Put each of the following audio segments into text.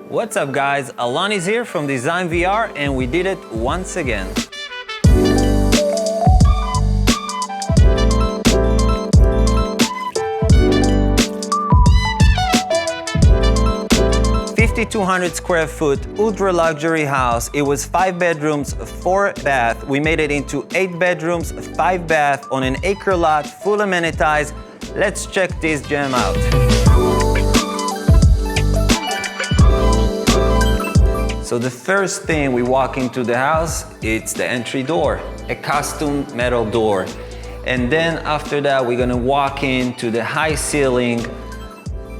What's up guys, Alani's here from Design VR and we did it once again. $5,200 square foot ultra luxury house. It was 5 bedrooms, 4 bath. We made it into 8 bedrooms, 5 bath on an acre lot, full amenitized. Let's check this gem out. So the first thing we walk into the house, it's the entry door, a custom metal door. And then after that, we're gonna walk into the high ceiling,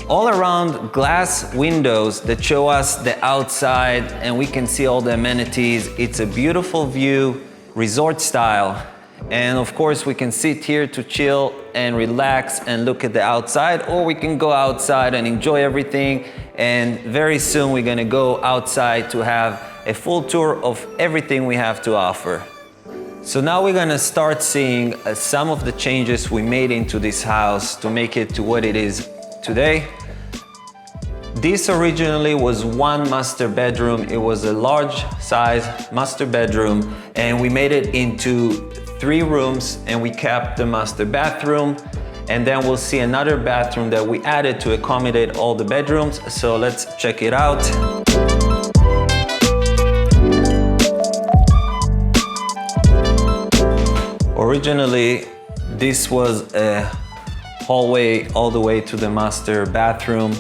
all around glass windows that show us the outside and we can see all the amenities. It's a beautiful view, resort style. And of course, we can sit here to chill and relax and look at the outside, or we can go outside and enjoy everything. And very soon we're gonna go outside to have a full tour of everything we have to offer. So now we're gonna start seeing some of the changes we made into this house to make it to what it is today. This originally was one master bedroom. It was a large size master bedroom and we made it into 3 rooms and we kept the master bathroom. And then we'll see another bathroom that we added to accommodate all the bedrooms. So let's check it out. Originally, this was a hallway all the way to the master bathroom.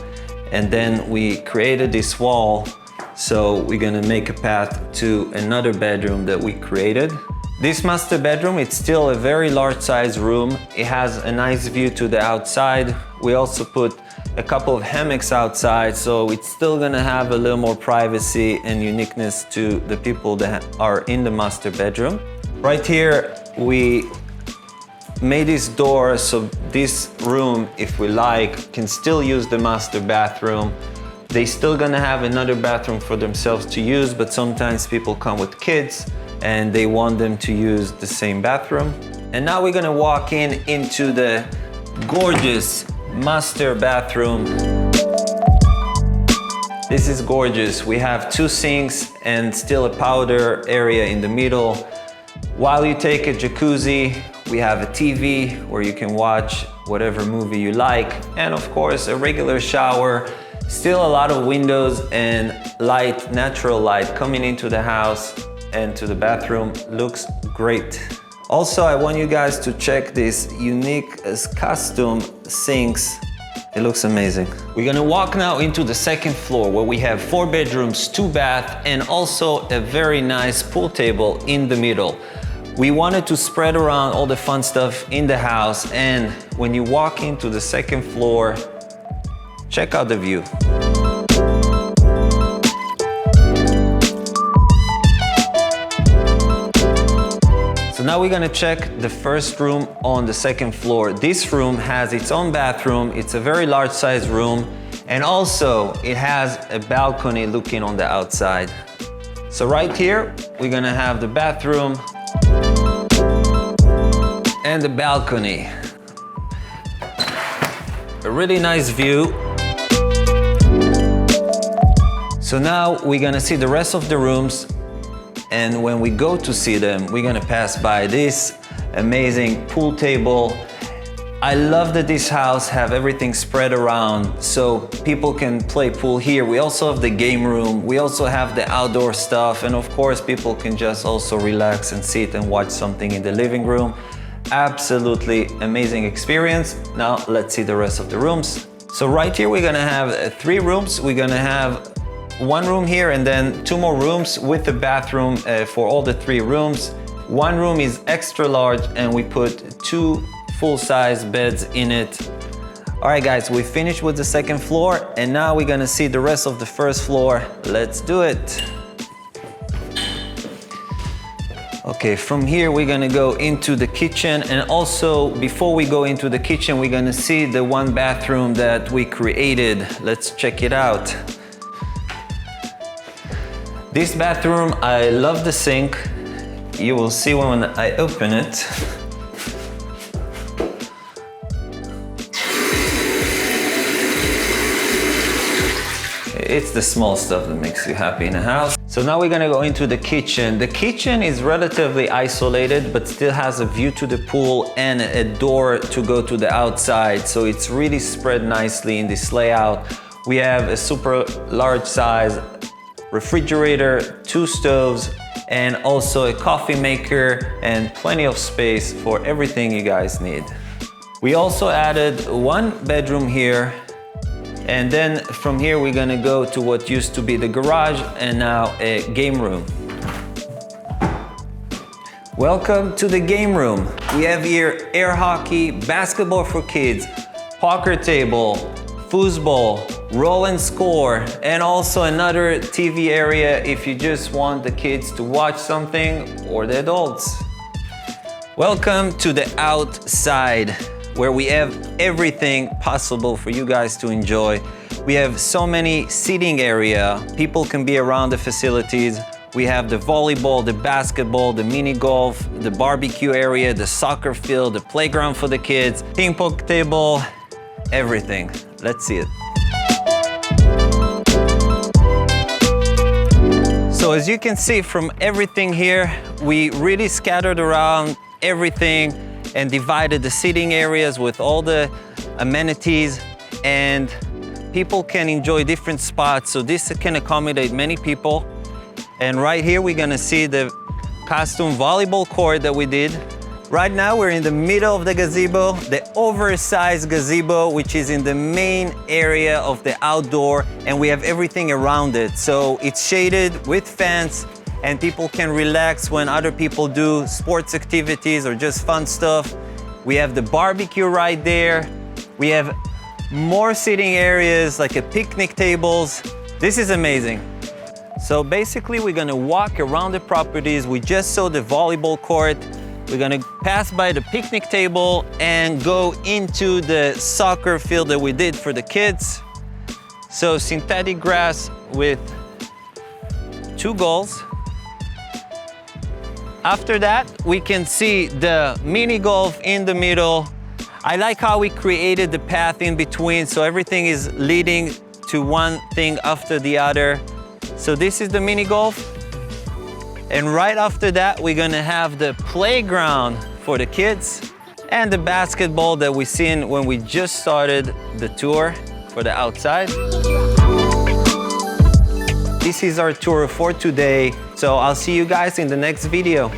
And then we created this wall. So we're gonna make a path to another bedroom that we created. This master bedroom, it's still a very large size room. It has a nice view to the outside. We also put a couple of hammocks outside, so it's still gonna have a little more privacy and uniqueness to the people that are in the master bedroom. Right here, we made this door so this room, if we like, can still use the master bathroom. They still gonna have another bathroom for themselves to use, but sometimes people come with kids and they want them to use the same bathroom. And now we're gonna walk into the gorgeous master bathroom. This is gorgeous. We have 2 sinks and still a powder area in the middle. While you take a jacuzzi, we have a TV where you can watch whatever movie you like. And of course, a regular shower. Still a lot of windows and light, natural light coming into the house and to the bathroom. Looks great. Also, I want you guys to check this unique custom sinks. It looks amazing. We're gonna walk now into the 2nd floor where we have 4 bedrooms, 2 bath, and also a very nice pool table in the middle. We wanted to spread around all the fun stuff in the house, and when you walk into the 2nd floor, check out the view. So now we're gonna check the first room on the 2nd floor. This room has its own bathroom. It's a very large size room. And also it has a balcony looking on the outside. So right here, we're gonna have the bathroom and the balcony. A really nice view. So now we're gonna see the rest of the rooms. And when we go to see them, we're gonna pass by this amazing pool table. I love that this house have everything spread around so people can play pool here. We also have the game room. We also have the outdoor stuff. And of course, people can just also relax and sit and watch something in the living room. Absolutely amazing experience. Now let's see the rest of the rooms. So right here, we're gonna have 3 rooms. We're gonna have 1 room here and then 2 more rooms with the bathroom for all the 3 rooms. 1 room is extra large and we put 2 full-size beds in it. All right guys, we finished with the 2nd floor and now we're gonna see the rest of the 1st floor. Let's do it. Okay, from here we're gonna go into the kitchen, and also before we go into the kitchen, we're gonna see the 1 bathroom that we created. Let's check it out. This bathroom, I love the sink. You will see when I open it. It's the small stuff that makes you happy in a house. So now we're gonna go into the kitchen. The kitchen is relatively isolated, but still has a view to the pool and a door to go to the outside. So it's really spread nicely in this layout. We have a super large size refrigerator, 2 stoves, and also a coffee maker and plenty of space for everything you guys need. We also added 1 bedroom here, and then from here we're gonna go to what used to be the garage and now a game room. Welcome to the game room. We have here air hockey, basketball for kids, poker table, foosball, roll and score, and also another TV area if you just want the kids to watch something or the adults. Welcome to the outside, where we have everything possible for you guys to enjoy. We have so many seating area. People can be around the facilities. We have the volleyball, the basketball, the mini golf, the barbecue area, the soccer field, the playground for the kids, ping pong table, everything. Let's see it. So as you can see from everything here, we really scattered around everything and divided the seating areas with all the amenities, and people can enjoy different spots. So this can accommodate many people. And right here, we're gonna see the costume volleyball court that we did. Right now, we're in the middle of the gazebo, the oversized gazebo, which is in the main area of the outdoor, and we have everything around it. So it's shaded with fence, and people can relax when other people do sports activities or just fun stuff. We have the barbecue right there. We have more seating areas like a picnic tables. This is amazing. So basically we're gonna walk around the properties. We just saw the volleyball court. We're gonna pass by the picnic table and go into the soccer field that we did for the kids. So synthetic grass with 2 goals. After that, we can see the mini golf in the middle. I like how we created the path in between, so everything is leading to one thing after the other. So this is the mini golf. And right after that, we're gonna have the playground for the kids and the basketball that we seen when we just started the tour for the outside. This is our tour for today. So I'll see you guys in the next video.